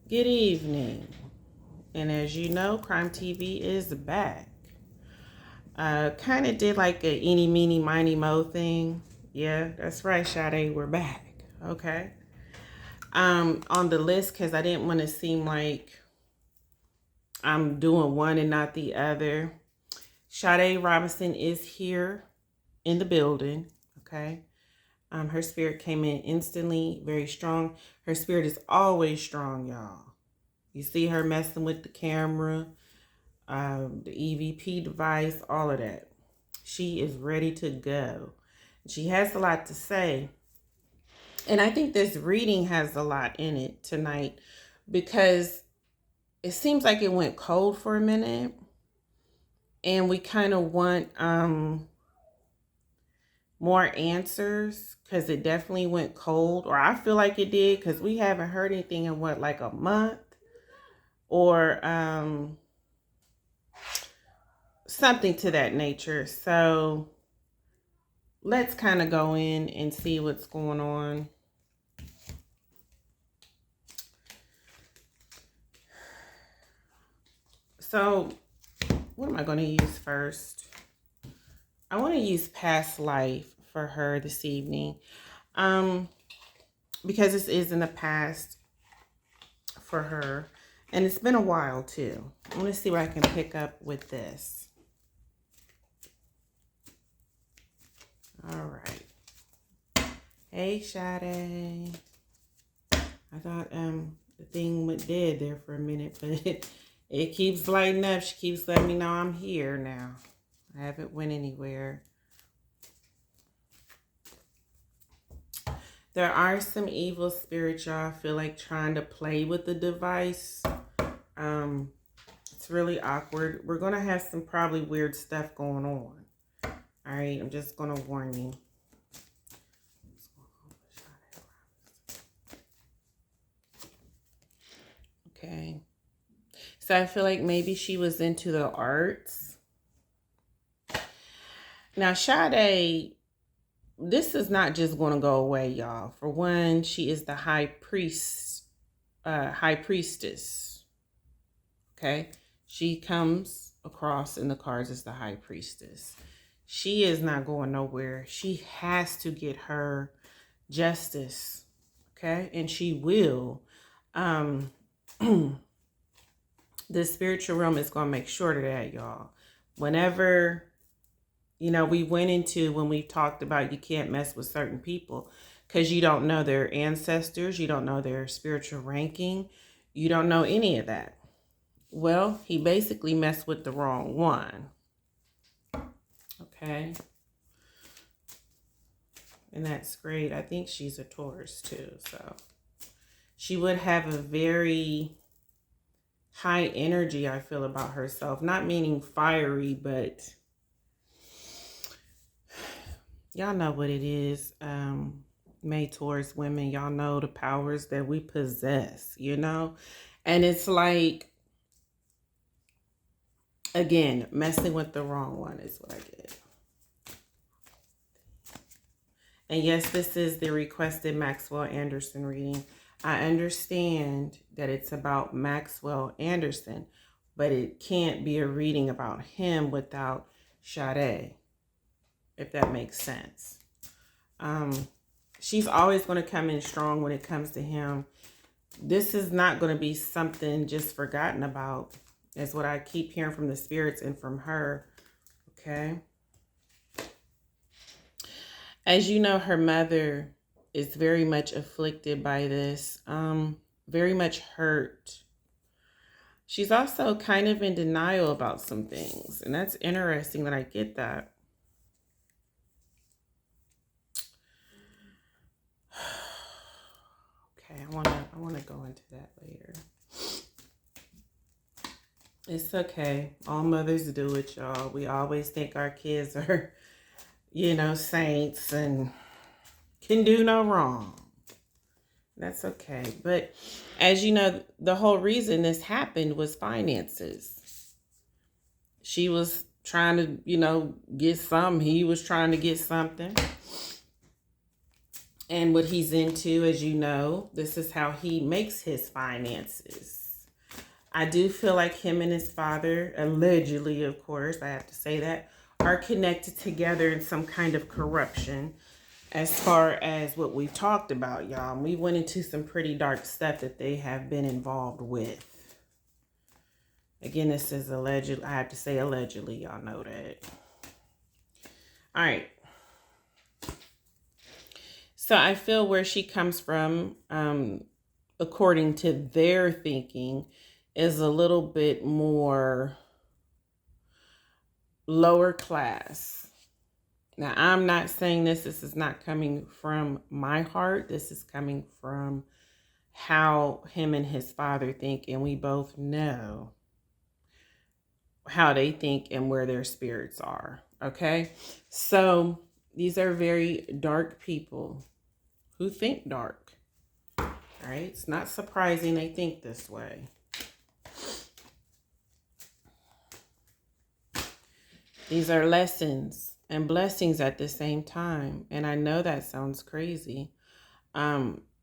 Good evening. And as you know, Crime TV is back. Kind of did like a eeny, meeny, miny, mo thing. Yeah, that's right, Sade, we're back. Okay. On the list, because I didn't want to seem like I'm doing one and not the other. Sade Robinson is here in the building. Okay. Her spirit came in instantly, very strong. Her spirit is always strong, y'all. You see her messing with the camera, the EVP device, all of that. She is ready to go. She has a lot to say. And I think this reading has a lot in it tonight because it seems like it went cold for a minute. And we kind of want more answers because it definitely went cold. Or I feel like it did because we haven't heard anything in like a month? Or something to that nature. So let's kind of go in and see what's going on. So what am I going to use first? I want to use past life for her this evening. Because this is in the past for her. And it's been a while too. I want to see what I can pick up with this. All right. Hey, Sade. I thought the thing went dead there for a minute, but it keeps lighting up. She keeps letting me know I'm here now. I haven't went anywhere. There are some evil spirits, y'all, feel like trying to play with the device. It's really awkward. We're going to have some probably weird stuff going on. All right, I'm just going to warn you. Okay. So I feel like maybe she was into the arts. Now, Sade, this is not just going to go away, y'all. For one, she is the high priestess. Okay. She comes across in the cards as the high priestess. She is not going nowhere. She has to get her justice. Okay. And she will. The spiritual realm is going to make sure of that, y'all. Whenever, we went into when we talked about you can't mess with certain people because you don't know their ancestors. You don't know their spiritual ranking. You don't know any of that. Well, he basically messed with the wrong one. Okay. And that's great. I think she's a Taurus too. So she would have a very high energy, I feel, about herself. Not meaning fiery, but y'all know what it is. Made towards women, y'all know the powers that we possess, And it's like, again, messing with the wrong one is what I get. And yes, this is the requested Maxwell Anderson reading. I understand that it's about Maxwell Anderson, but it can't be a reading about him without Sade, if that makes sense. She's always going to come in strong when it comes to him. This is not going to be something just forgotten about. That's what I keep hearing from the spirits and from her. Okay. As you know, her mother is very much afflicted by this. Very much hurt. She's also kind of in denial about some things. And that's interesting that I get that. Okay, I want to go into that later. It's okay. All mothers do it, y'all. We always think our kids are, saints and can do no wrong. That's okay. But as you know, the whole reason this happened was finances. She was trying to, get something. He was trying to get something. and what he's into. As you know, this is how he makes his finances. I do feel like him and his father, allegedly, of course, I have to say that, are connected together in some kind of corruption. As far as what we've talked about, y'all, we went into some pretty dark stuff that they have been involved with. Again, this is alleged. I have to say allegedly. Y'all know that. All right. So I feel where she comes from, according to their thinking, is a little bit more lower class. Now, I'm not saying this. This is not coming from my heart. This is coming from how him and his father think. And we both know how they think and where their spirits are. Okay? So these are very dark people who think dark. All right? It's not surprising they think this way. These are lessons and blessings at the same time. And I know that sounds crazy.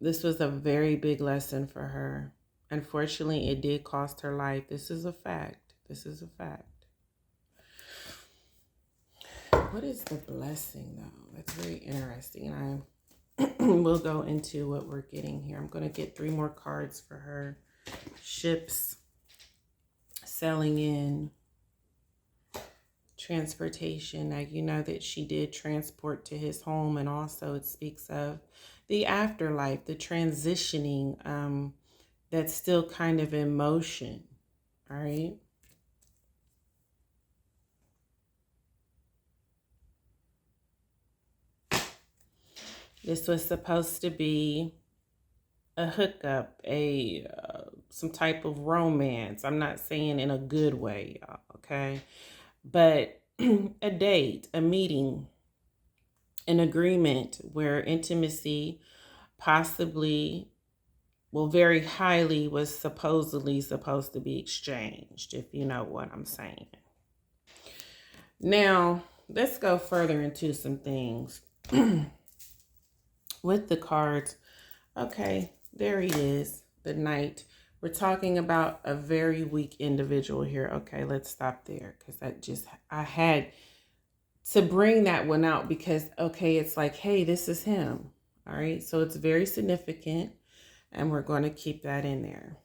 This was a very big lesson for her. Unfortunately, it did cost her life. This is a fact. This is a fact. What is the blessing, though? That's very interesting. And we'll go into what we're getting here. I'm going to get 3 more cards for her. Ships, selling in, transportation. Now, you know that she did transport to his home, and also it speaks of the afterlife, the transitioning, that's still kind of in motion. All right. This was supposed to be a hookup, some type of romance. I'm not saying in a good way, y'all, okay? But a date, a meeting, an agreement where intimacy possibly, well, very highly was supposedly supposed to be exchanged, if you know what I'm saying. Now, let's go further into some things. With the cards, okay, there he is, the Knight. We're talking about a very weak individual here. Okay, let's stop there because I had to bring that one out because, okay, it's like, hey, this is him. All right, so it's very significant and we're going to keep that in there.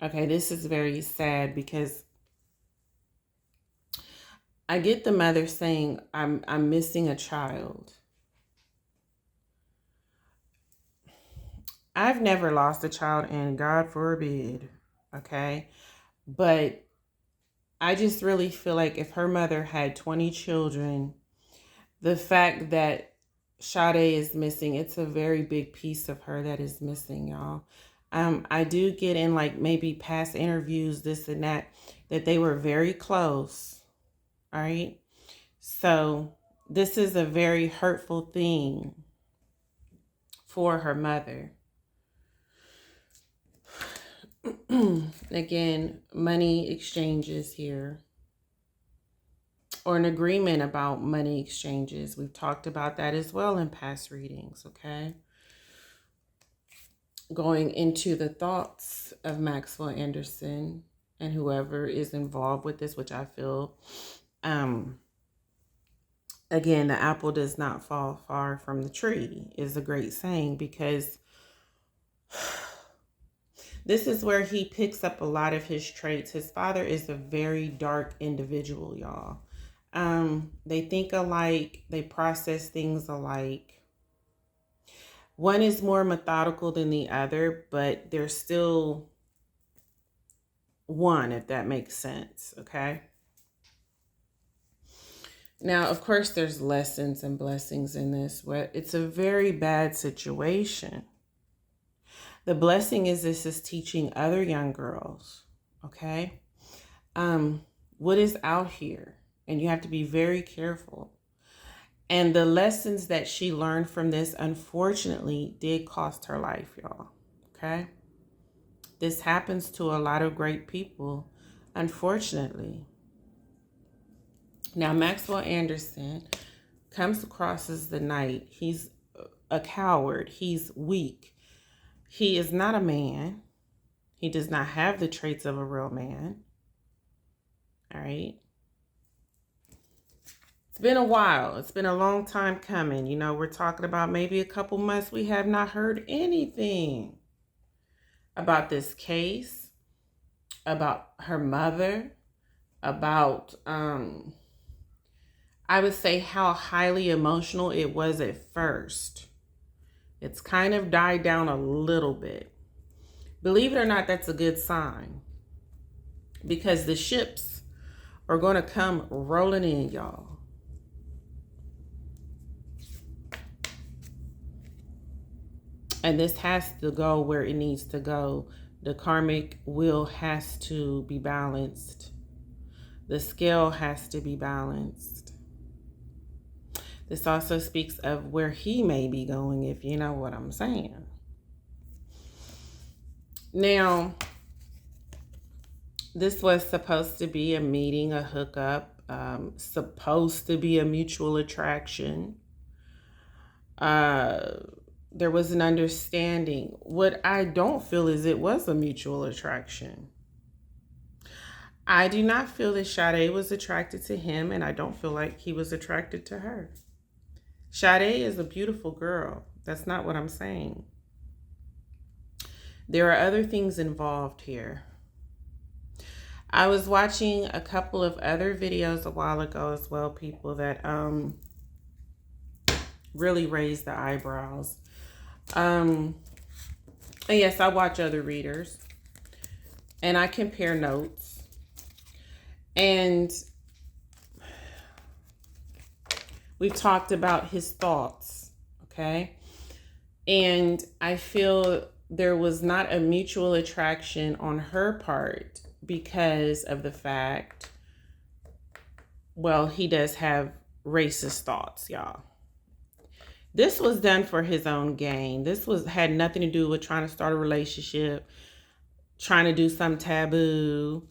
Okay, this is very sad because I get the mother saying, I'm missing a child. I've never lost a child, and God forbid, okay? But I just really feel like if her mother had 20 children, the fact that Sade is missing, it's a very big piece of her that is missing, y'all. I do get in like maybe past interviews, this and that they were very close. All right. So this is a very hurtful thing for her mother. Again, money exchanges here, or an agreement about money exchanges. We've talked about that as well in past readings, okay? Going into the thoughts of Maxwell Anderson and whoever is involved with this, which I feel, again, the apple does not fall far from the tree is a great saying, because this is where he picks up a lot of his traits. His father is a very dark individual, y'all. They think alike. They process things alike. One is more methodical than the other, but they're still one, if that makes sense, okay? Now, of course, there's lessons and blessings in this. It's a very bad situation. The blessing is this is teaching other young girls, okay? What is out here, and you have to be very careful. And the lessons that she learned from this, unfortunately, did cost her life, y'all, okay? This happens to a lot of great people, unfortunately. Now, Maxwell Anderson comes across as the knight. He's a coward. He's weak. He is not a man. He does not have the traits of a real man. All right. It's been a while. It's been a long time coming. You know, we're talking about maybe a couple months. We have not heard anything about this case, about her mother, about, I would say how highly emotional it was at first. It's kind of died down a little bit. Believe it or not, that's a good sign, because the ships are going to come rolling in, y'all. And this has to go where it needs to go. The karmic wheel has to be balanced. The scale has to be balanced. This also speaks of where he may be going, if you know what I'm saying. Now, this was supposed to be a meeting, a hookup, supposed to be a mutual attraction. There was an understanding. What I don't feel is it was a mutual attraction. I do not feel that Sade was attracted to him, and I don't feel like he was attracted to her. Sade is a beautiful girl. That's not what I'm saying. There are other things involved here. I was watching a couple of other videos a while ago as well, people that really raised the eyebrows. And yes, I watch other readers and I compare notes, and we've talked about his thoughts, okay? And I feel there was not a mutual attraction on her part because of the fact, well, he does have racist thoughts, y'all. This was done for his own gain. This had nothing to do with trying to start a relationship, trying to do some taboo,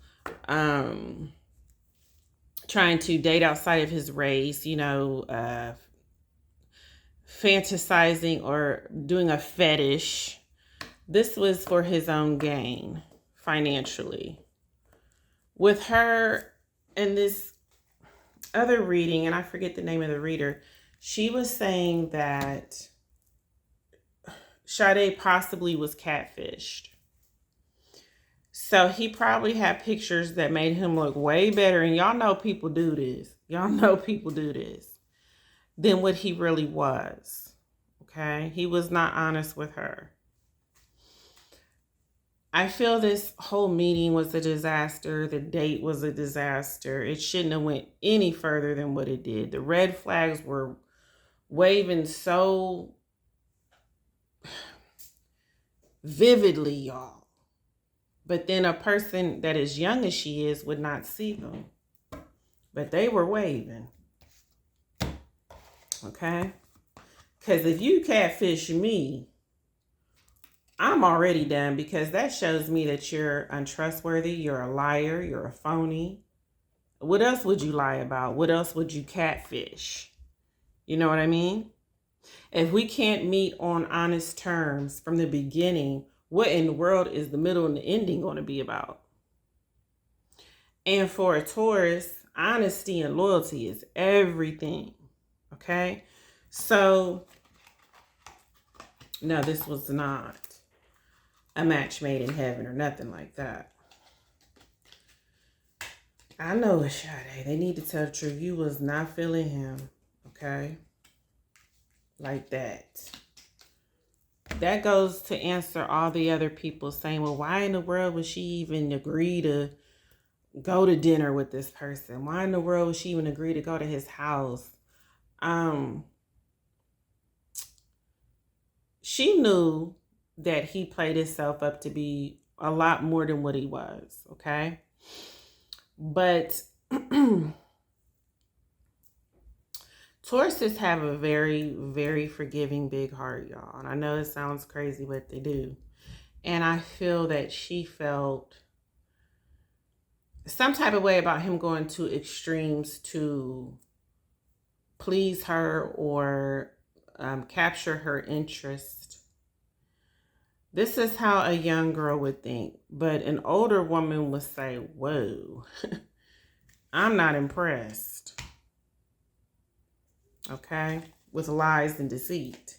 trying to date outside of his race, you know, fantasizing or doing a fetish. This was for his own gain financially. With her and this other reading, and I forget the name of the reader, she was saying that Sade possibly was catfished. So he probably had pictures that made him look way better. And y'all know people do this. Y'all know people do this. Than what he really was. Okay? He was not honest with her. I feel this whole meeting was a disaster. The date was a disaster. It shouldn't have went any further than what it did. The red flags were waving so vividly, y'all. But then a person that is young as she is would not see them. But they were waving. Okay? Because if you catfish me, I'm already done, because that shows me that you're untrustworthy, you're a liar, you're a phony. What else would you lie about? What else would you catfish? You know what I mean? If we can't meet on honest terms from the beginning, what in the world is the middle and the ending going to be about? And for a Taurus, honesty and loyalty is everything. Okay? So, no, this was not a match made in heaven or nothing like that. I know it's Sade. They need to tell the truth. You was not feeling him. Okay? Like that. That goes to answer all the other people saying, well, why in the world would she even agree to go to dinner with this person? Why in the world would she even agree to go to his house? She knew that he played himself up to be a lot more than what he was, okay? But Tauruses have a very, very forgiving big heart, y'all. And I know it sounds crazy, but they do. And I feel that she felt some type of way about him going to extremes to please her or capture her interest. This is how a young girl would think, but an older woman would say, whoa, I'm not impressed, okay, with lies and deceit.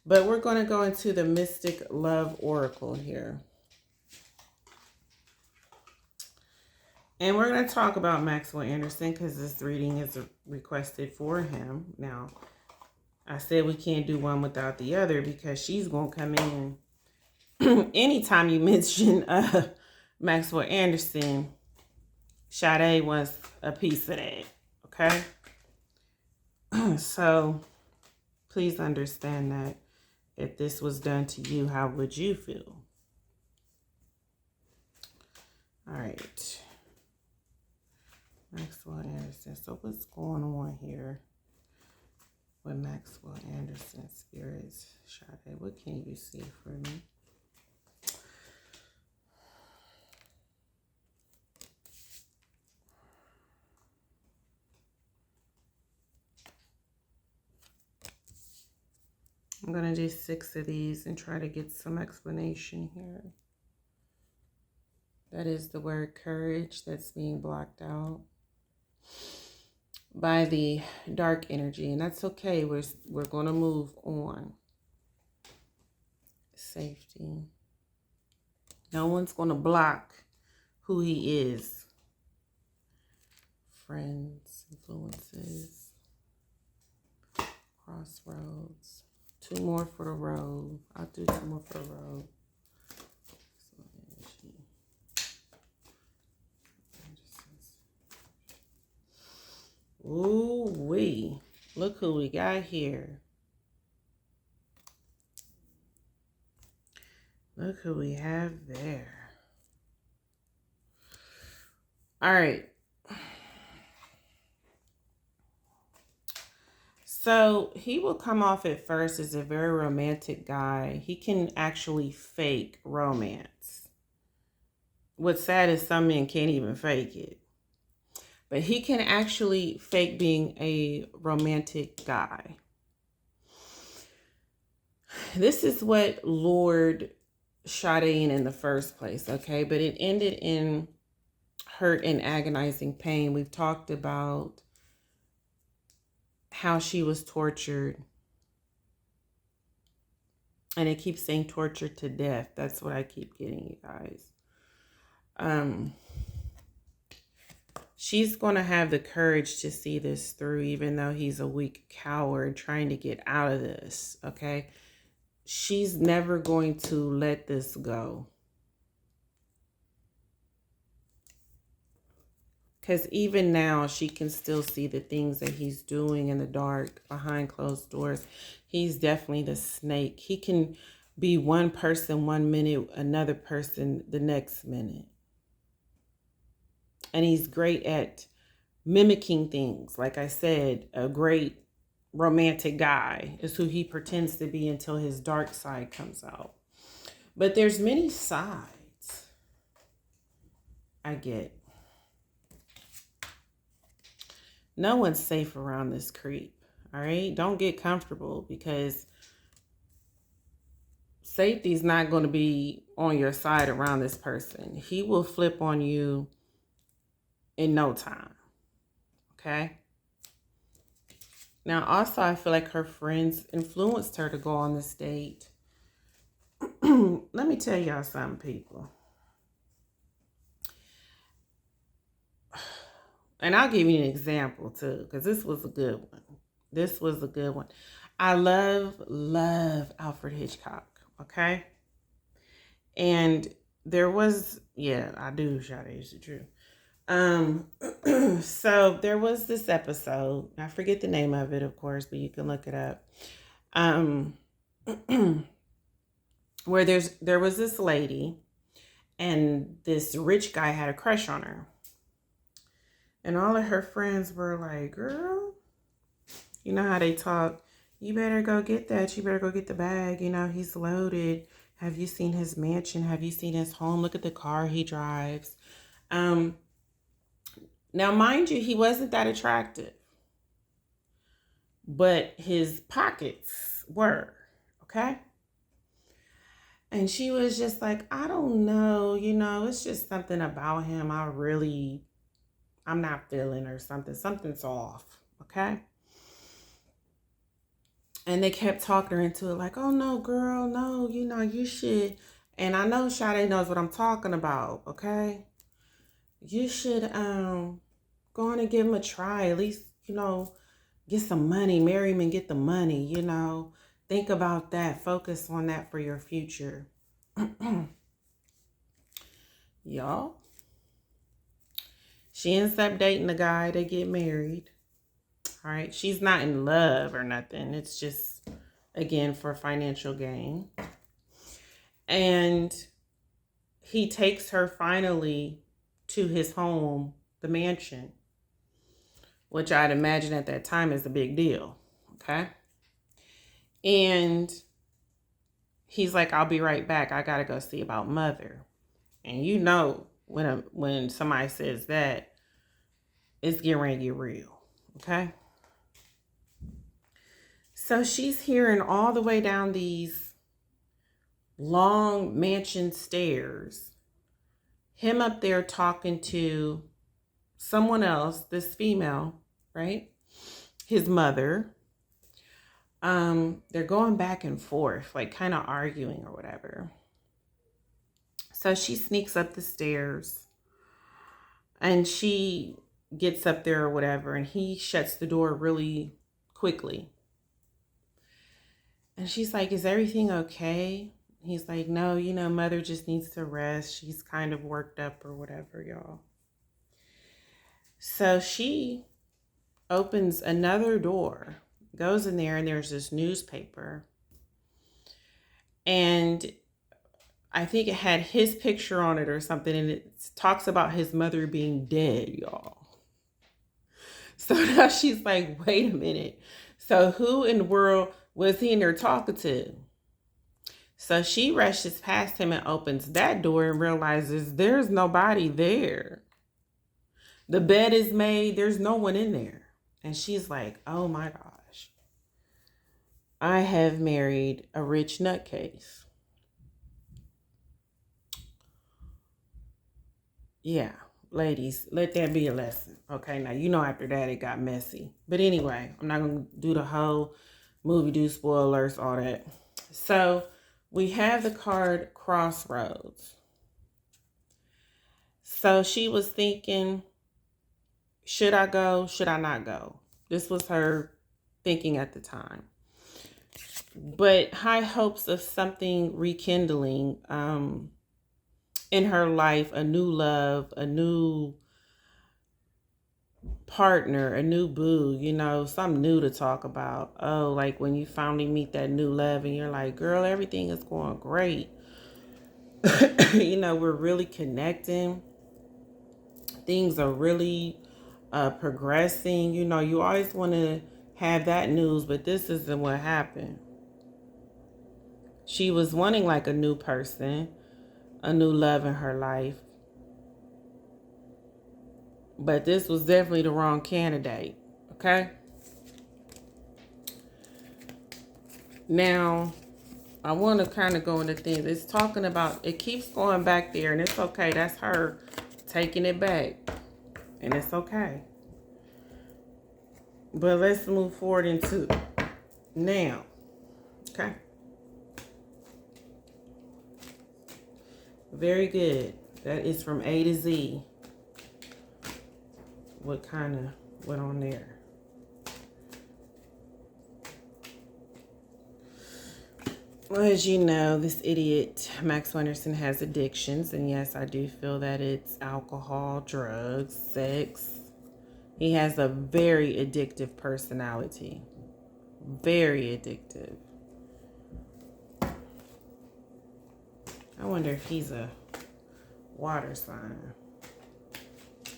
But we're going to go into the Mystic Love Oracle here. And we're going to talk about Maxwell Anderson because this reading is requested for him. Now, I said we can't do one without the other because she's going to come in. Anytime you mention Maxwell Anderson, Sade wants a piece of that, okay? So, please understand that if this was done to you, how would you feel? All right. Maxwell Anderson. So what's going on here with Maxwell Anderson? Spirits, Sade, what can you see for me? I'm going to do 6 of these and try to get some explanation here. That is the word courage that's being blocked out by the dark energy, and that's okay. We're going to move on. Safety. No one's going to block who he is. Friends, influences, crossroads. 2 more for the road. I'll do 2 more for the road. Ooh wee. Look who we got here. Look who we have there. All right. So he will come off at first as a very romantic guy. He can actually fake romance. What's sad is some men can't even fake it. But he can actually fake being a romantic guy. This is what lured Sade in the first place, okay? But it ended in hurt and agonizing pain. We've talked about how she was tortured. And it keeps saying tortured to death. That's what I keep getting, you guys. She's going to have the courage to see this through, even though he's a weak coward trying to get out of this, okay? She's never going to let this go. Because even now, she can still see the things that he's doing in the dark, behind closed doors. He's definitely the snake. He can be one person 1 minute, another person the next minute. And he's great at mimicking things. Like I said, a great romantic guy is who he pretends to be until his dark side comes out. But there's many sides I get. No one's safe around this creep, all right? Don't get comfortable because safety's not going to be on your side around this person. He will flip on you in no time, okay? Now, also, I feel like her friends influenced her to go on this date. Let me tell y'all something, people. And I'll give you an example, too, because this was a good one. This was a good one. I love Alfred Hitchcock, okay? And there was, yeah, I do, Sade, it's the truth. So there was this episode, I forget the name of it, of course, but you can look it up. Where there was this lady and this rich guy had a crush on her. And all of her friends were like, girl, you know how they talk, you better go get that. You better go get the bag. You know, he's loaded. Have you seen his mansion? Have you seen his home? Look at the car he drives. Um, Now, mind you, he wasn't that attractive, but his pockets were, okay? And she was just like, I don't know, it's just something about him I'm not feeling or something. Something's off, okay? And they kept talking her into it like, oh no, girl, no, you should. And I know Sade knows what I'm talking about, okay? You should go on and give him a try. At least, get some money, marry him and get the money, Think about that. Focus on that for your future. Y'all. She ends up dating the guy. They get married. All right. She's not in love or nothing. It's just, again, for financial gain. And he takes her finally to his home, the mansion, which I'd imagine at that time is a big deal. Okay. And he's like, I'll be right back. I got to go see about mother. And when somebody says that, it's getting ready to get real. Okay. So she's hearing all the way down these long mansion stairs, him up there talking to someone else, this female, right? His mother. They're going back and forth, like kind of arguing or whatever. So she sneaks up the stairs and she gets up there or whatever, and he shuts the door really quickly. And she's like, is everything okay? He's like, no, mother just needs to rest. She's kind of worked up or whatever, y'all. So she opens another door, goes in there, and there's this newspaper. And I think it had his picture on it or something, and it talks about his mother being dead, y'all. So now she's like, wait a minute. So who in the world was he in there talking to? So she rushes past him and opens that door and realizes there's nobody there. The bed is made. There's no one in there. And she's like, oh my gosh. I have married a rich nutcase. Yeah, ladies, let that be a lesson. Okay, now, after that it got messy. But anyway, I'm not going to do the whole movie, do spoilers, all that. So we have the card Crossroads. So she was thinking, should I go? Should I not go? This was her thinking at the time. But high hopes of something rekindling in her life, a new love, a new partner, a new boo, something new to talk about. Oh, like when you finally meet that new love and you're like, girl, everything is going great. We're really connecting. Things are really progressing. You always want to have that news, but this isn't what happened. She was wanting like a new person, a new love in her life. But this was definitely the wrong candidate. Okay? Now, I want to kind of go into things. It's talking about, it keeps going back there, and it's okay. That's her taking it back. And it's okay. But let's move forward into now. Okay? Very good. That is from A to Z. What on there? Well, as you know, this idiot, Maxwell S, has addictions. And yes, I do feel that it's alcohol, drugs, sex. He has a very addictive personality. Very addictive. I wonder if he's a water sign.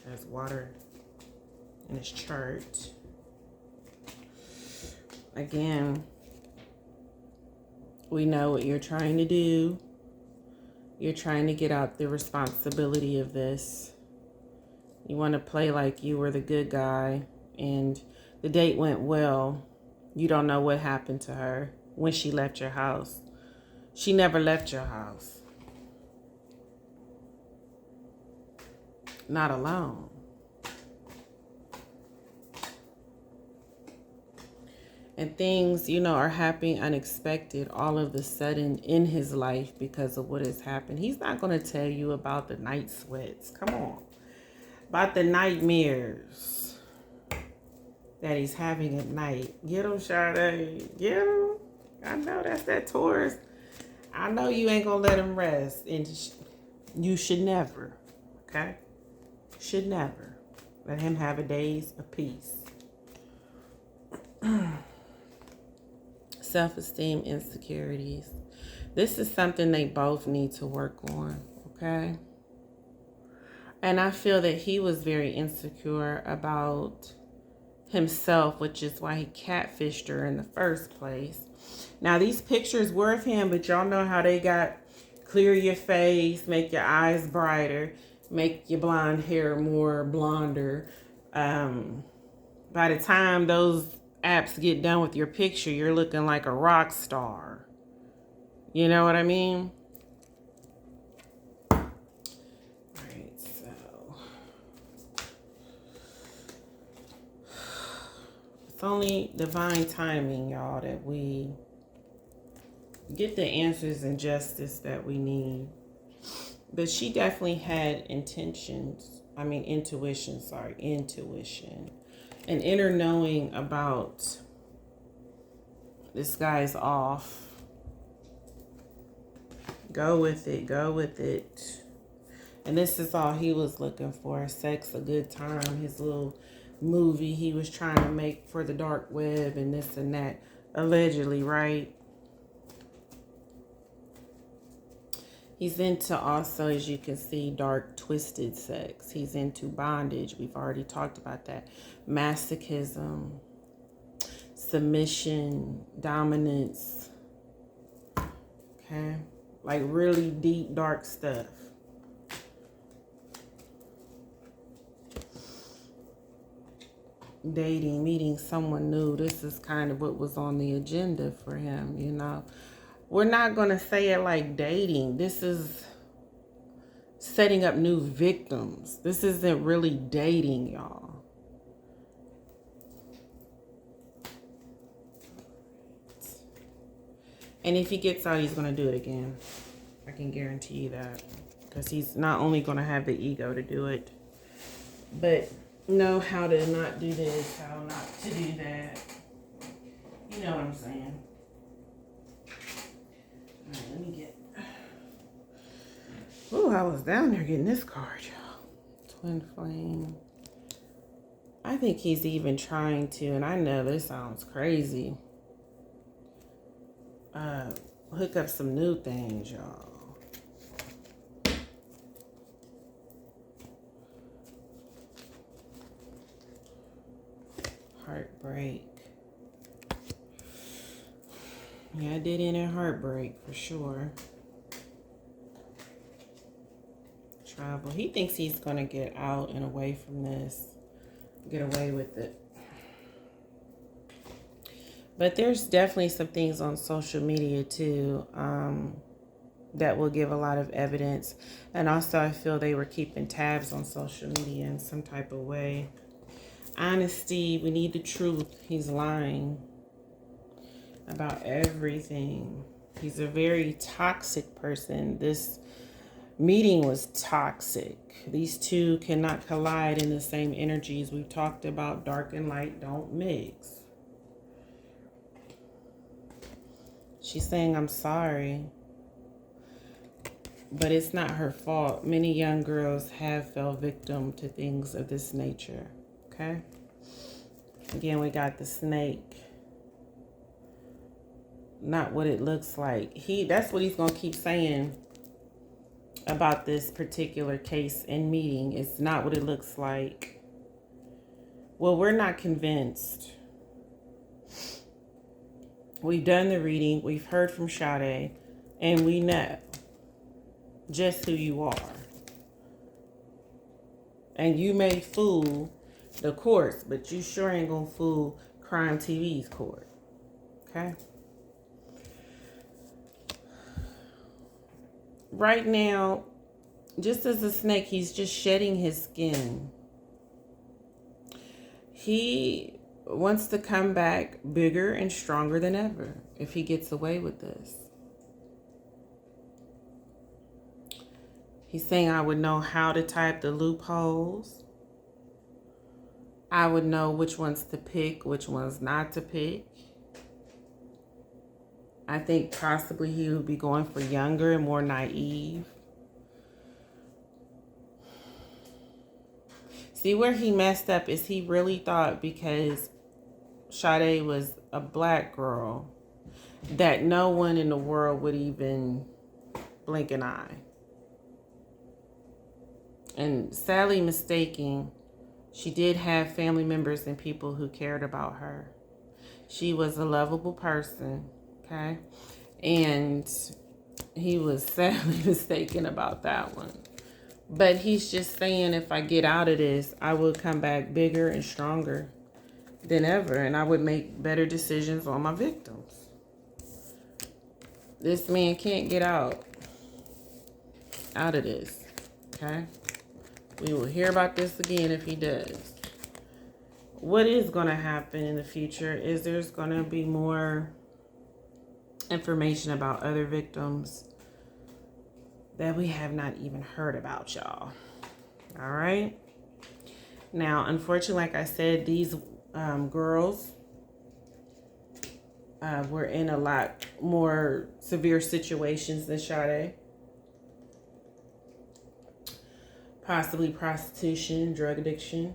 Has water in his chart. Again, we know what you're trying to do. You're trying to get out the responsibility of this. You want to play like you were the good guy and the date went well. You don't know what happened to her when she left your house. She never left your house. Not alone. And things, are happening unexpected all of a sudden in his life because of what has happened. He's not going to tell you about the night sweats. Come on. About the nightmares that he's having at night. Get him, Sade. Get him. I know that's that Taurus. I know you ain't going to let him rest. And you should never. Okay? Should never let him have a days of peace. Self-esteem, insecurities. This is something they both need to work on, okay? And I feel that he was very insecure about himself, which is why he catfished her in the first place. Now, these pictures were of him, but y'all know how they got clear your face, make your eyes brighter, make your blonde hair more blonder. By the time those apps get done with your picture, you're looking like a rock star. You know what I mean? All right, so it's only divine timing, y'all, that we get the answers and justice that we need. But she definitely had intuition, an inner knowing about this guy's off. Go with it. And this is all he was looking for: sex, a good time, his little movie he was trying to make for the dark web and this and that, allegedly, right? He's into also, as you can see, dark, twisted sex. He's into bondage. We've already talked about that. Masochism, submission, dominance. Okay? Like really deep, dark stuff. Dating, meeting someone new. This is kind of what was on the agenda for him, We're not going to say it like dating. This is setting up new victims. This isn't really dating, y'all. And if he gets out, he's going to do it again. I can guarantee you that. Because he's not only going to have the ego to do it, but know how to not do this, how not to do that. You know what I'm saying? All right, let me get... Oh, I was down there getting this card, y'all. Twin flame. I think he's even trying to, and I know this sounds crazy, hook up some new things, y'all. Heartbreak. Yeah, I did end in heartbreak for sure. Travel. He thinks he's going to get out and away from this. Get away with it. But there's definitely some things on social media too that will give a lot of evidence. And also I feel they were keeping tabs on social media in some type of way. Honesty. We need the truth. He's lying about everything. He's a very toxic person. This meeting was toxic. These two cannot collide in the same energies. We've talked about dark and light don't mix. She's saying, I'm sorry. But it's not her fault. Many young girls have fell victim to things of this nature. Okay? Again, we got the snake. Not what it looks like. That's what he's going to keep saying about this particular case and meeting. It's not what it looks like. Well, we're not convinced. We've done the reading. We've heard from Sade. And we know just who you are. And you may fool the courts, but you sure ain't gonna fool Crime TV's court. Okay? Right now, just as a snake, he's just shedding his skin. He wants to come back bigger and stronger than ever if he gets away with this. He's saying I would know how to type the loopholes. I would know which ones to pick, which ones not to pick. I think possibly he would be going for younger and more naive. See, where he messed up is he really thought because Sade was a black girl that no one in the world would even blink an eye. And sadly mistaken, she did have family members and people who cared about her. She was a lovable person, okay? And he was sadly mistaken about that one. But he's just saying if I get out of this, I will come back bigger and stronger than ever. And I would make better decisions on my victims. This man can't get out of this, okay? We will hear about this again if he does. What is going to happen in the future is there's going to be more information about other victims that we have not even heard about, y'all. All right. Now, unfortunately, like I said, these girls were in a lot more severe situations than Sade. Possibly prostitution, drug addiction,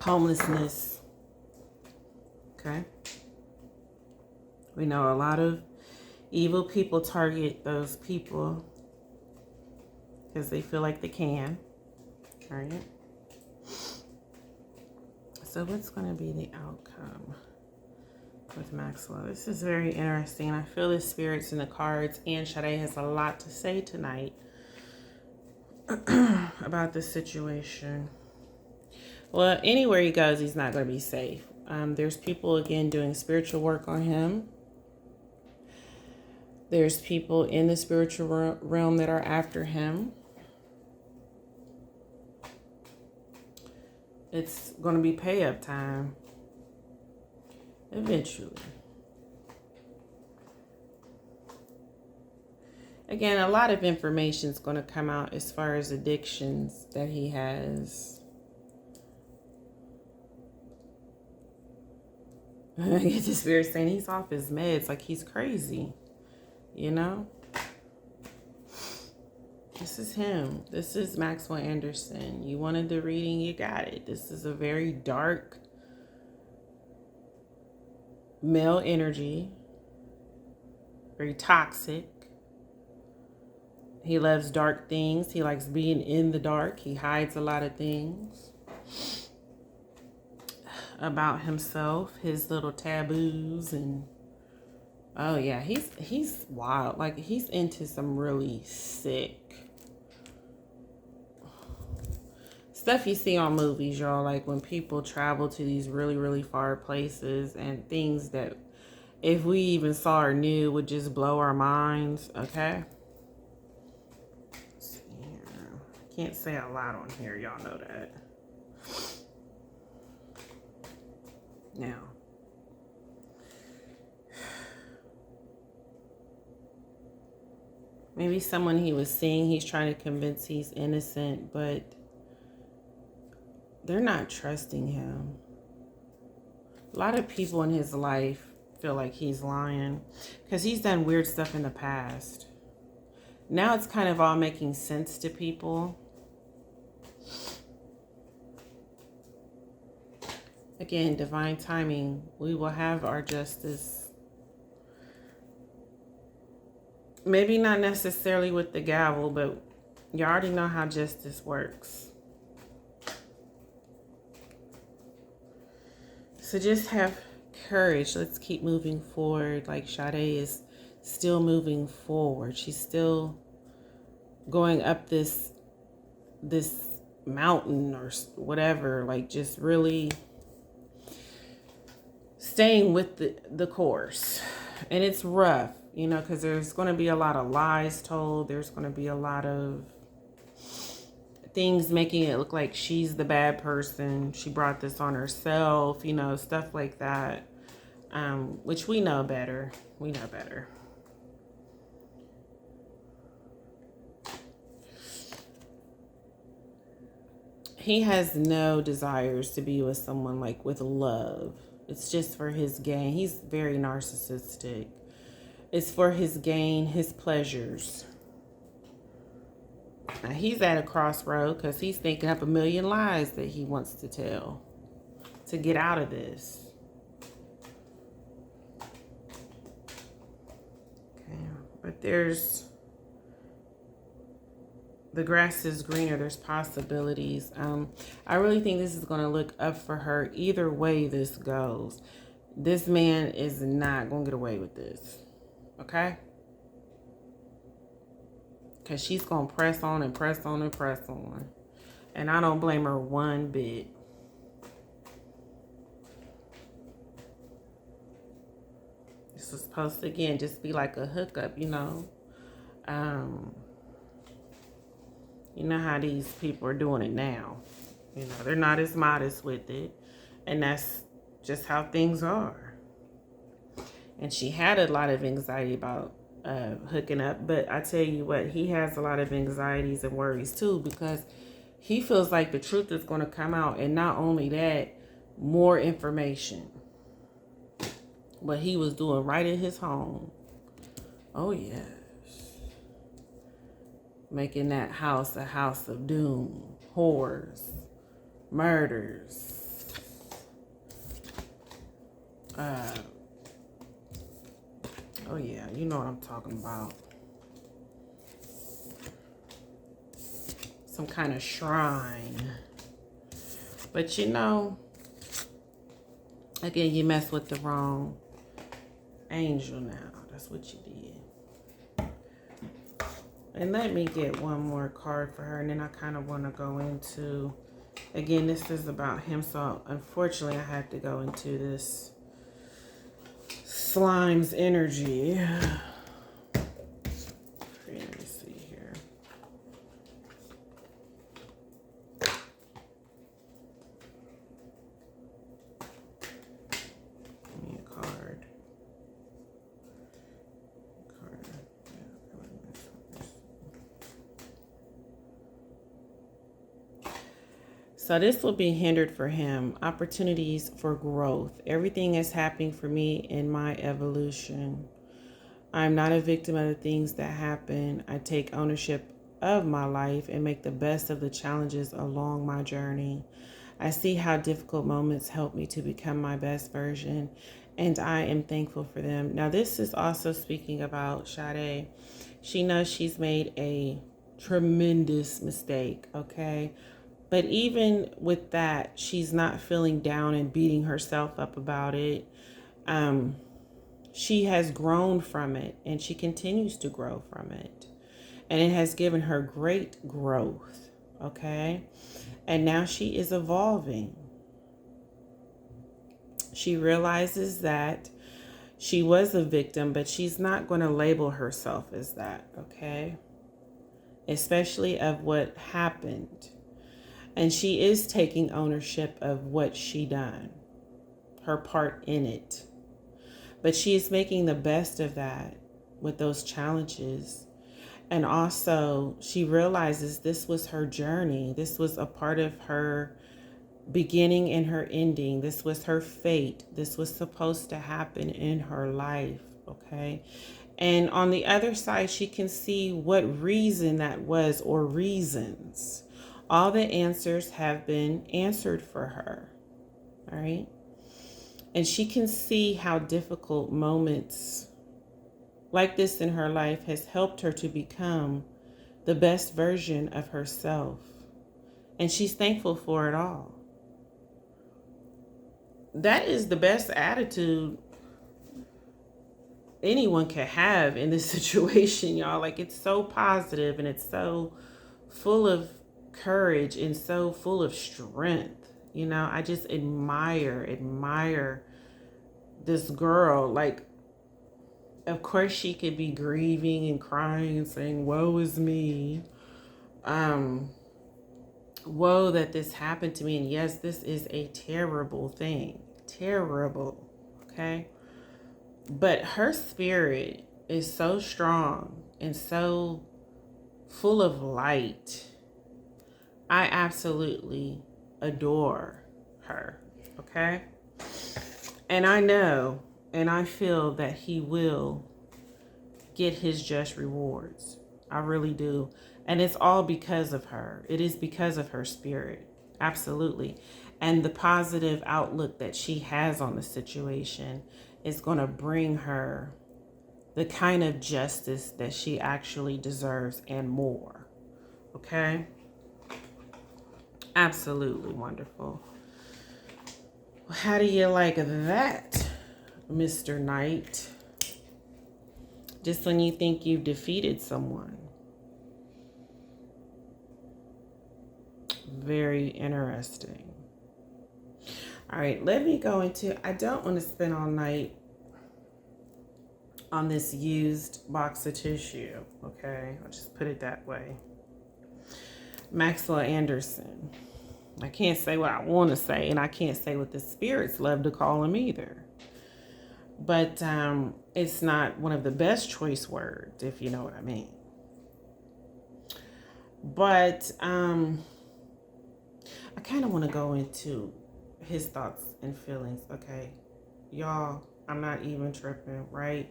homelessness. Okay. We know a lot of evil people target those people because they feel like they can. All right. So what's going to be the outcome with Maxwell? This is very interesting. I feel the spirits in the cards, and Sade has a lot to say tonight about this situation. Well, anywhere he goes, he's not going to be safe. There's people, again, doing spiritual work on him. There's people in the spiritual realm that are after him. It's going to be pay up time. Eventually. Again, a lot of information is going to come out as far as addictions that he has. I get the spirit saying he's off his meds, like he's crazy. You know? This is him. This is Maxwell Anderson. You wanted the reading, you got it. This is a very dark male energy. Very toxic. He loves dark things. He likes being in the dark. He hides a lot of things about himself, his little taboos, and oh yeah, he's wild. Like he's into some really sick stuff you see on movies, y'all. Like when people travel to these really, really far places and things that if we even saw or knew would just blow our minds, okay? Let's see here. Can't say a lot on here, y'all know that. Now, maybe someone he was seeing, he's trying to convince he's innocent, but they're not trusting him. A lot of people in his life feel like he's lying because he's done weird stuff in the past. Now it's kind of all making sense to people. Again, divine timing. We will have our justice. Maybe not necessarily with the gavel, but you already know how justice works. So just have courage. Let's keep moving forward. Like Sade is still moving forward. She's still going up this this mountain or whatever, like just really staying with the course. And it's rough, you know, because there's going to be a lot of lies told. There's going to be a lot of things making it look like she's the bad person. She brought this on herself, you know, stuff like that. Which we know better. We know better. He has no desires to be with someone like with love. It's just for his gain. He's very narcissistic. It's for his gain, his pleasures. Now he's at a crossroad because he's thinking up a million lies that he wants to tell to get out of this. Okay, but the grass is greener. There's possibilities. I really think this is going to look up for her either way this goes. This man is not going to get away with this. Okay? Because she's going to press on and press on and press on. And I don't blame her one bit. This was supposed to, again, just be like a hookup, you know. You know how these people are doing it now. You know, they're not as modest with it. And that's just how things are. And she had a lot of anxiety about hooking up. But I tell you what, he has a lot of anxieties and worries too, because he feels like the truth is going to come out. And not only that, more information. What he was doing right in his home. Oh, yes. Making that house a house of doom. Whores. Murders. Oh, yeah. You know what I'm talking about. Some kind of shrine. But you know, again, you mess with the wrong angel now. That's what you did. And let me get one more card for her. And then I kind of want to go into, again, this is about him. So unfortunately, I have to go into this slime's energy. Let me see here. Give me a card. So this will be hindered for him. Opportunities for growth. Everything is happening for me in my evolution. I'm not a victim of the things that happen. I take ownership of my life and make the best of the challenges along my journey. I see how difficult moments help me to become my best version, and I am thankful for them. Now, this is also speaking about Sade. She knows she's made a tremendous mistake, okay? But even with that, she's not feeling down and beating herself up about it. She has grown from it, and she continues to grow from it. And it has given her great growth, okay? And now she is evolving. She realizes that she was a victim, but she's not going to label herself as that, okay? Especially of what happened. And she is taking ownership of what she done, her part in it. But she is making the best of that with those challenges. And also, she realizes this was her journey. This was a part of her beginning and her ending. This was her fate. This was supposed to happen in her life, okay? And on the other side, she can see what reason that was, or reasons. All the answers have been answered for her, all right? And she can see how difficult moments like this in her life has helped her to become the best version of herself. And she's thankful for it all. That is the best attitude anyone can have in this situation, y'all. Like, it's so positive and it's so full of courage and so full of strength. You know, I just admire this girl. Like, of course she could be grieving and crying and saying, woe is me. Woe that this happened to me. And yes, this is a terrible thing. Terrible. Okay. But her spirit is so strong and so full of light. I absolutely adore her. Okay. And I know and I feel that he will get his just rewards. I really do. And it's all because of her. It is because of her spirit. Absolutely. And the positive outlook that she has on the situation is going to bring her the kind of justice that she actually deserves and more. Okay? Absolutely wonderful. How do you like that, Mr. Knight? Just when you think you've defeated someone. Very interesting. All right, let me go into, I don't want to spend all night on this used box of tissue, okay? I'll just put it that way. Maxwell Anderson. I can't say what I want to say, and I can't say what the spirits love to call him either. But it's not one of the best choice words, if you know what I mean. But I kind of want to go into his thoughts and feelings, okay? Y'all, I'm not even tripping, right?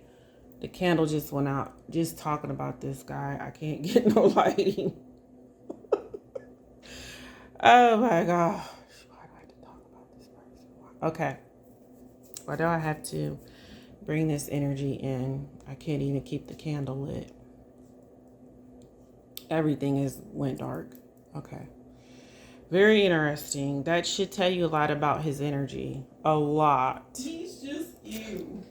The candle just went out just talking about this guy. I can't get no lighting. Oh my gosh. Why do I have to talk about this person? Okay. Why do I have to bring this energy in? I can't even keep the candle lit. Everything went dark. Okay. Very interesting. That should tell you a lot about his energy. A lot. He's just you.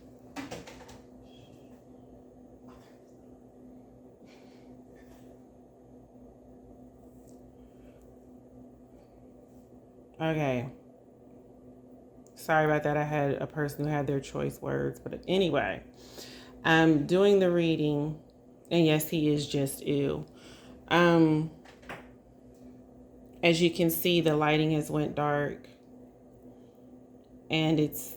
Okay. Sorry about that. I had a person who had their choice words. But anyway, I'm doing the reading. And yes, he is just ew. As you can see, the lighting has went dark. And it's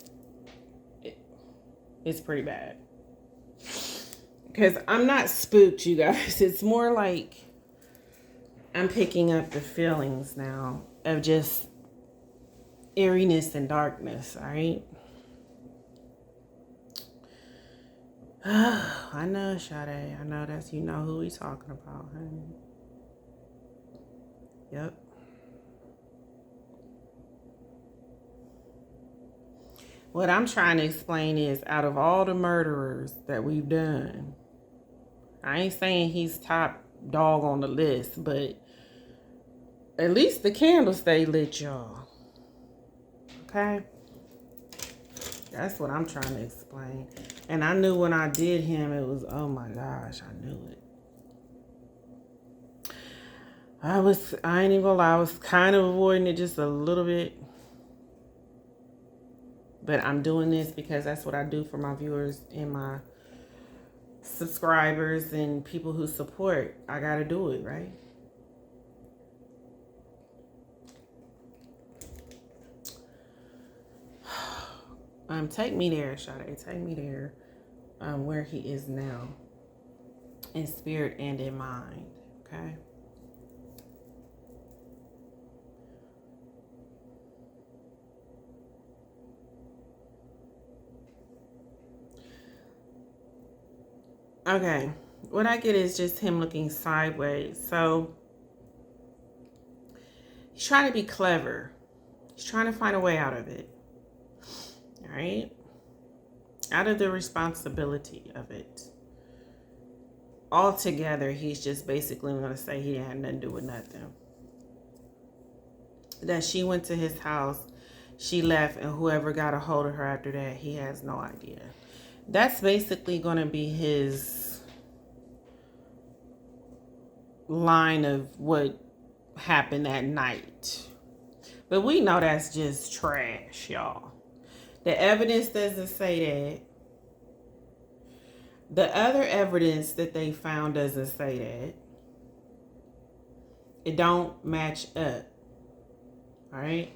pretty bad. Because I'm not spooked, you guys. It's more like I'm picking up the feelings now of just eeriness and darkness, all right? I know, Sade. I know that's, you know who he's talking about, honey. Yep. What I'm trying to explain is, out of all the murderers that we've done, I ain't saying he's top dog on the list, but at least the candle stay lit, y'all. Okay? That's what I'm trying to explain. And I knew when I did him, it was, oh my gosh, I knew it. I ain't even gonna lie, I was kind of avoiding it just a little bit. But I'm doing this because that's what I do for my viewers and my subscribers and people who support. I gotta do it, right? Take me there, Sade. Take me there, where he is now, in spirit and in mind. Okay. Okay. What I get is just him looking sideways. So he's trying to be clever. He's trying to find a way out of it. All right? Out of the responsibility of it. Altogether, he's just basically going to say he had nothing to do with nothing. That she went to his house, she left, and whoever got a hold of her after that, he has no idea. That's basically going to be his line of happened that night. But we know that's just trash, y'all. The evidence doesn't say that. The other evidence that they found doesn't say that. It don't match up. All right?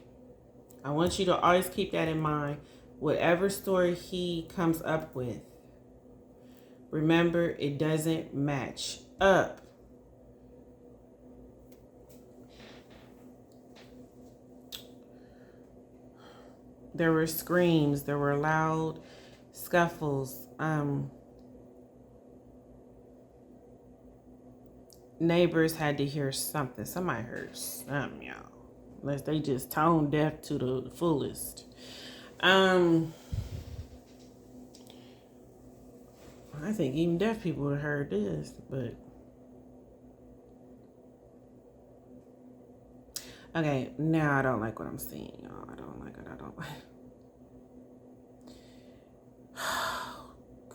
I want you to always keep that in mind. Whatever story he comes up with, remember, it doesn't match up. There were screams. There were loud scuffles. Neighbors had to hear something. Somebody heard something, y'all. Unless they just tone deaf to the fullest. I think even deaf people would have heard this, but okay, now I don't like what I'm seeing, y'all. I don't like it. I don't like it. Oh,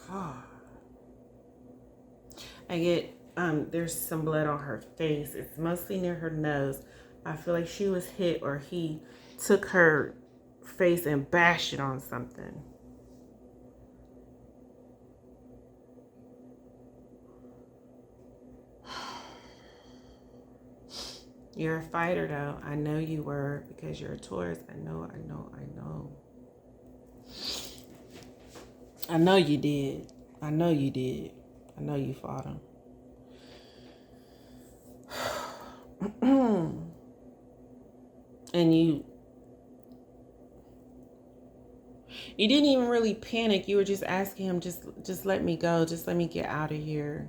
God. I get, there's some blood on her face. It's mostly near her nose. I feel like she was hit or he took her face and bashed it on something. You're a fighter, though. I know you were because you're a Taurus. I know. I know you did. I know you did. I know you fought him. And you didn't even really panic. You were just asking him, just let me go. Just let me get out of here.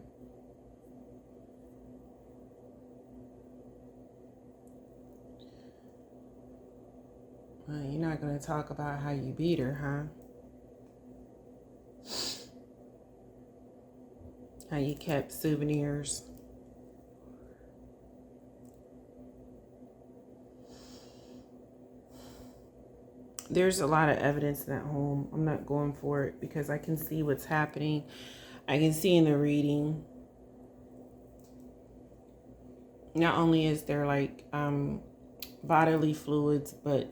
Well, you're not going to talk about how you beat her, huh? How you kept souvenirs. There's a lot of evidence in that home. I'm not going for it because I can see what's happening. I can see in the reading. Not only is there like bodily fluids, but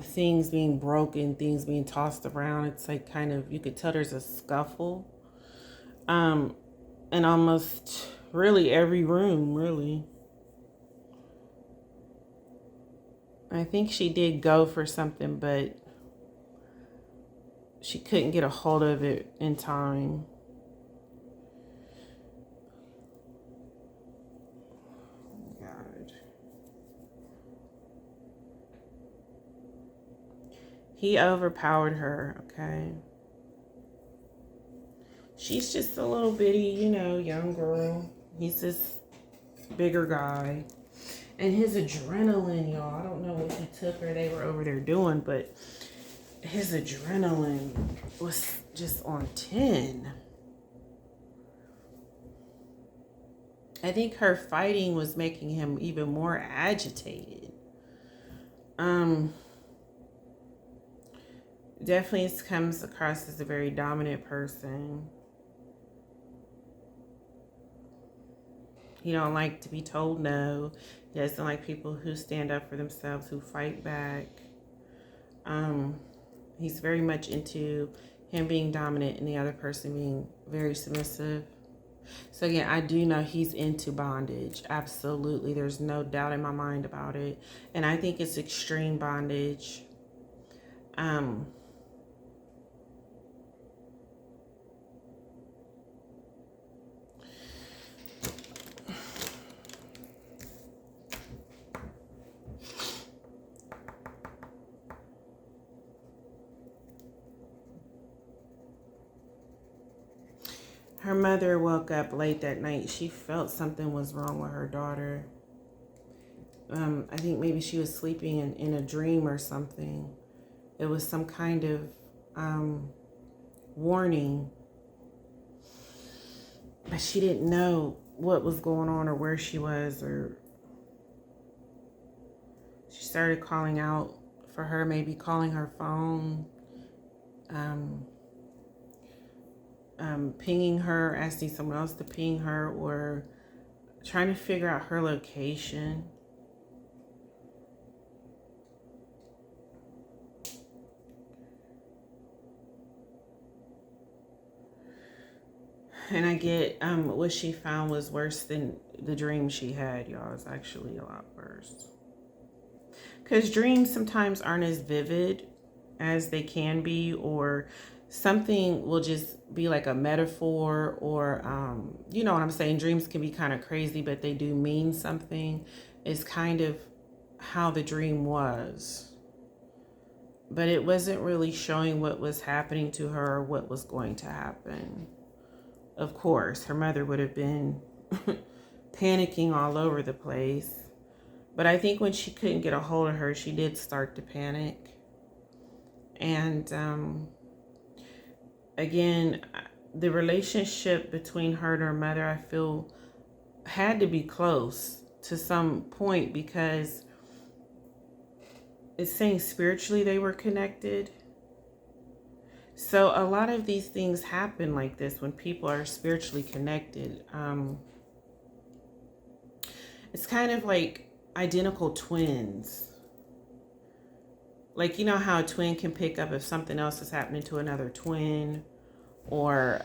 things being broken, things being tossed around. It's like kind of, you could tell there's a scuffle. In almost really every room, really. I think she did go for something, but she couldn't get a hold of it in time. God. He overpowered her, okay? She's just a little bitty, young girl. He's this bigger guy. And his adrenaline, y'all, I don't know what he took or they were over there doing, but his adrenaline was just on 10. I think her fighting was making him even more agitated. Definitely comes across as a very dominant person. He don't like to be told no. He doesn't like people who stand up for themselves, who fight back. He's very much into him being dominant and the other person being very submissive. So again, I do know he's into bondage. Absolutely. There's no doubt in my mind about it. And I think it's extreme bondage. Her mother woke up late that night. She felt something was wrong with her daughter. I think maybe she was sleeping in a dream or something. It was some kind of warning. But she didn't know what was going on or where she was. Or she started calling out for her, maybe calling her phone. Pinging her, asking someone else to ping her, or Trying to figure out her location. And I get what she found was worse than the dream she had, y'all. It's actually a lot worse. Because dreams sometimes aren't as vivid as they can be, or something will just be like a metaphor, or you know what I'm saying? Dreams can be kind of crazy, but they do mean something. It's kind of how the dream was. But it wasn't really showing what was happening to her or what was going to happen. Of course, her mother would have been panicking all over the place. But I think when she couldn't get a hold of her, she did start to panic. And again, the relationship between her and her mother, I feel, had to be close to some point, because it's saying spiritually they were connected. So a lot of these things happen like this when people are spiritually connected. It's kind of like identical twins. Like, you know how a twin can pick up if something else is happening to another twin, or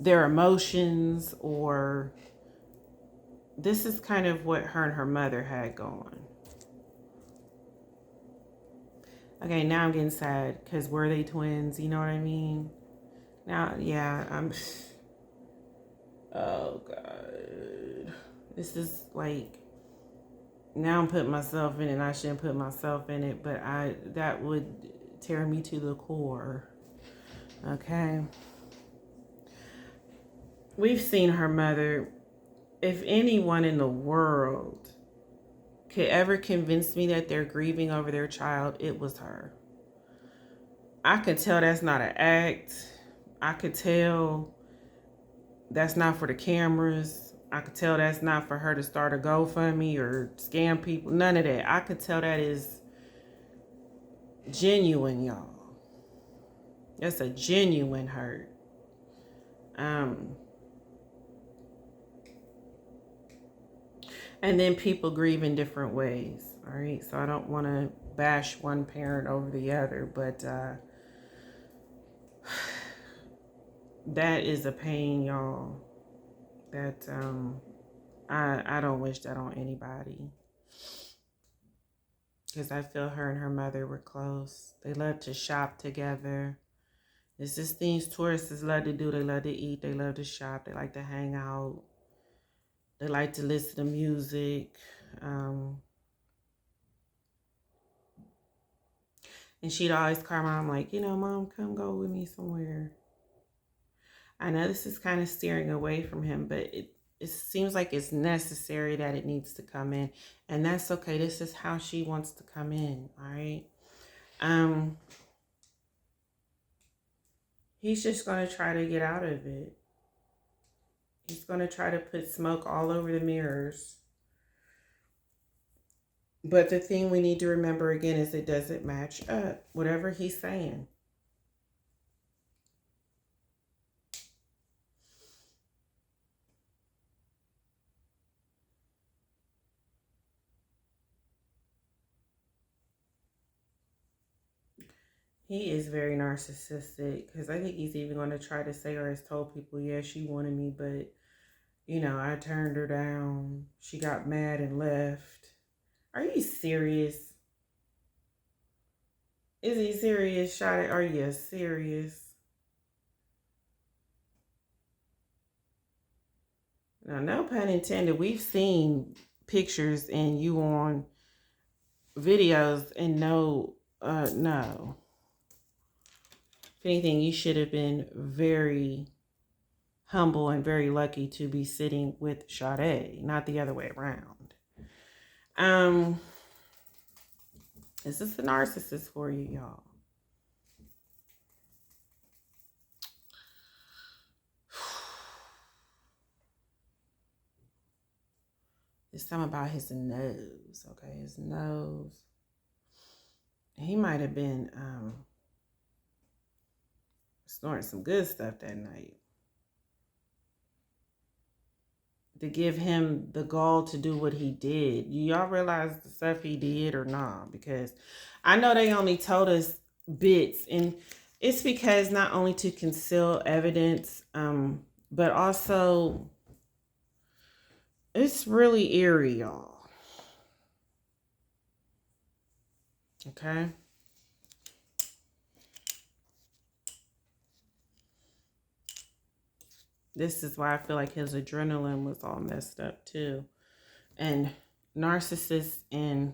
their emotions, or this is kind of what her and her mother had going. Okay, now I'm getting sad, because were they twins? You know what I mean? Now, yeah, oh, God. This is like, now I'm putting myself in it, and I shouldn't put myself in it, but that would tear me to the core. Okay. We've seen her mother. If anyone in the world could ever convince me that they're grieving over their child, it was her. I could tell that's not an act. I could tell that's not for the cameras. I could tell that's not for her to start a GoFundMe or scam people. None of that. I could tell that is genuine, y'all. That's a genuine hurt. And then people grieve in different ways. All right. So I don't want to bash one parent over the other, but that is a pain, y'all. That I don't wish that on anybody. Because I feel her and her mother were close. They love to shop together. It's just things tourists love to do. They love to eat. They love to shop. They like to hang out. They like to listen to music. And she'd always call my mom like, Mom, come go with me somewhere. I know this is kind of steering away from him, but it seems like it's necessary that it needs to come in. And that's okay. This is how she wants to come in. All right. He's just going to try to get out of it. He's going to try to put smoke all over the mirrors. But the thing we need to remember again is it doesn't match up. Whatever he's saying. He is very narcissistic, because I think he's even going to try to say or has told people, yeah, she wanted me, but, I turned her down. She got mad and left. Are you serious? Is he serious, Sade? Are you serious? Now, no pun intended. We've seen pictures and you on videos, and no. If anything, you should have been very humble and very lucky to be sitting with Sade, not the other way around. This is the narcissist for you, y'all. It's something about his nose, okay? His nose. He might have been snorting some good stuff that night. to give him the gall to do what he did. Y'all realize the stuff he did or not? Because I know they only told us bits, and it's because not only to conceal evidence, but also it's really eerie, y'all. Okay. This is why I feel like his adrenaline was all messed up too. And narcissists and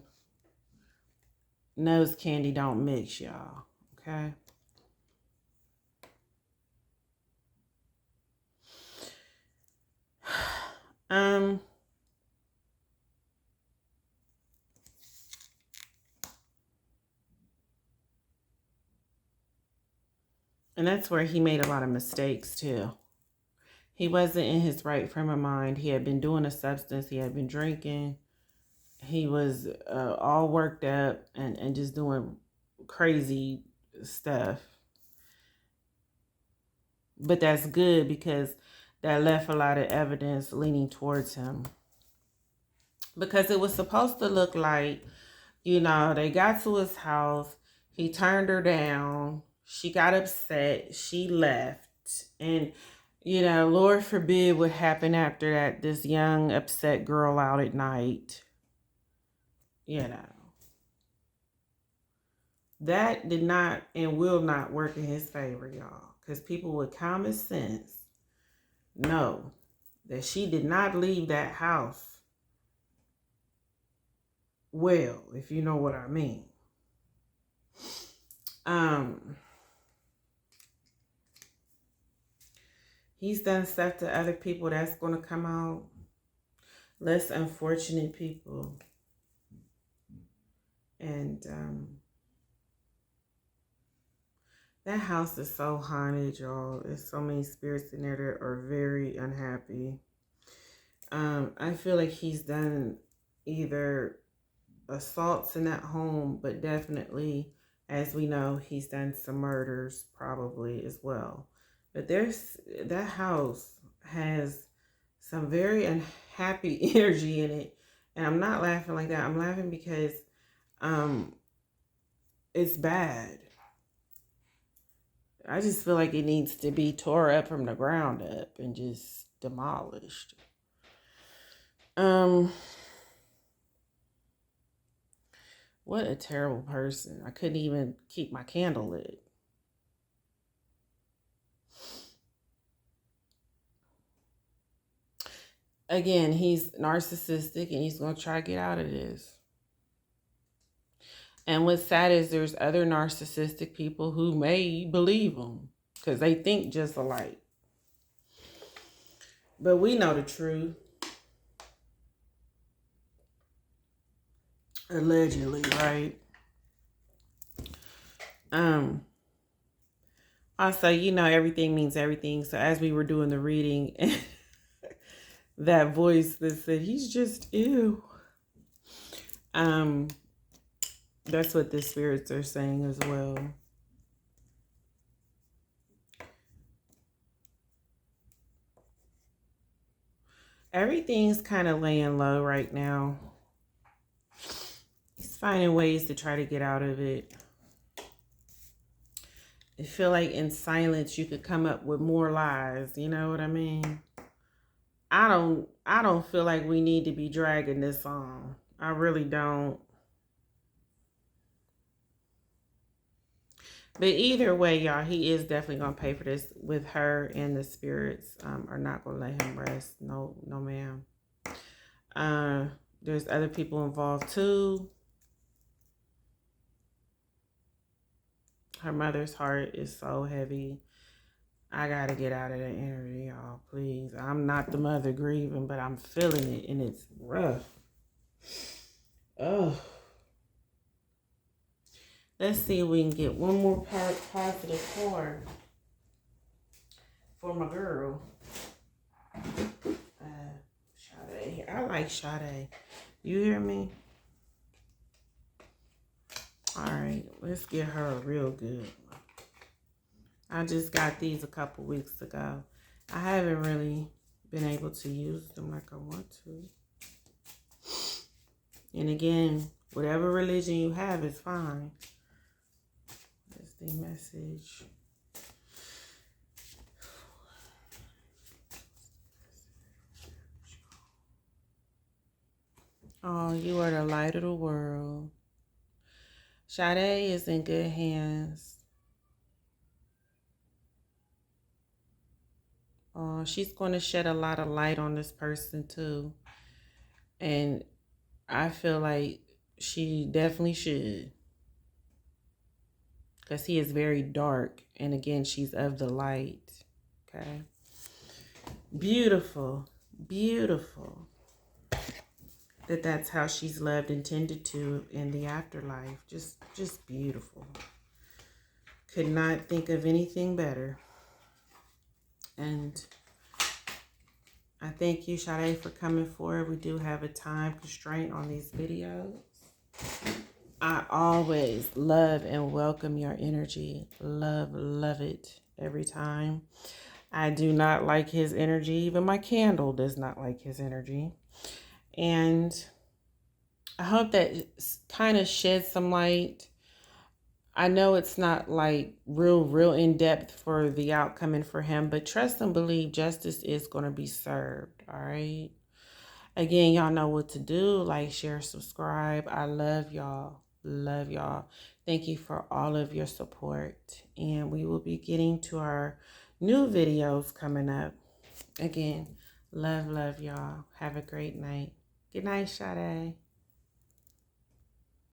nose candy don't mix, y'all. Okay. And that's where he made a lot of mistakes too. He wasn't in his right frame of mind. He had been doing a substance. He had been drinking. He was all worked up and just doing crazy stuff. But that's good because that left a lot of evidence leaning towards him. Because it was supposed to look like, you know, they got to his house. He turned her down. She got upset. She left. And, you know, Lord forbid what happened after that. This young, upset girl out at night. You know. That did not and will not work in his favor, y'all. Because people with common sense know that she did not leave that house well, if you know what I mean. He's done stuff to other people that's going to come out. Less unfortunate people. And that house is so haunted, y'all. There's so many spirits in there that are very unhappy. I feel like he's done either assaults in that home, but definitely, as we know, he's done some murders probably as well. But that house has some very unhappy energy in it. And I'm not laughing like that. I'm laughing because it's bad. I just feel like it needs to be tore up from the ground up and just demolished. What a terrible person. I couldn't even keep my candle lit. Again, he's narcissistic and he's going to try to get out of this. And what's sad is there's other narcissistic people who may believe him because they think just alike. But we know the truth. Allegedly, right? Also, you know, everything means everything. So as we were doing the reading, that voice that said, he's just ew. That's what the spirits are saying as well. Everything's kind of laying low right now. He's finding ways to try to get out of it. I feel like in silence you could come up with more lies. You know what I mean? I don't feel like we need to be dragging this on. I really don't. But either way, y'all, he is definitely going to pay for this with her, and the spirits are not going to let him rest. No, ma'am. There's other people involved too. Her mother's heart is so heavy. I got to get out of that energy, y'all, please. I'm not the mother grieving, but I'm feeling it, and it's rough. Oh. Let's see if we can get one more positive card for my girl. Sade. I like Sade. You hear me? All right, let's get her a real good one. I just got these a couple weeks ago. I haven't really been able to use them like I want to. And again, whatever religion you have is fine. That's the message. Oh, you are the light of the world. Sade is in good hands. Oh, she's going to shed a lot of light on this person too. And I feel like she definitely should. Because he is very dark. And again, she's of the light. Okay. Beautiful. Beautiful. That's how she's loved and tended to in the afterlife. Just beautiful. Could not think of anything better. And I thank you, Sade, for coming forward. We do have a time constraint on these videos. I always love and welcome your energy. Love it every time. I do not like his energy. Even my candle does not like his energy. And I hope that kind of sheds some light. I know it's not like real in depth for the outcome and for him, but trust and believe justice is going to be served. All right. Again, y'all know what to do. Like, share, subscribe. I love y'all. Love y'all. Thank you for all of your support. And we will be getting to our new videos coming up. Again, love y'all. Have a great night. Good night, Sade.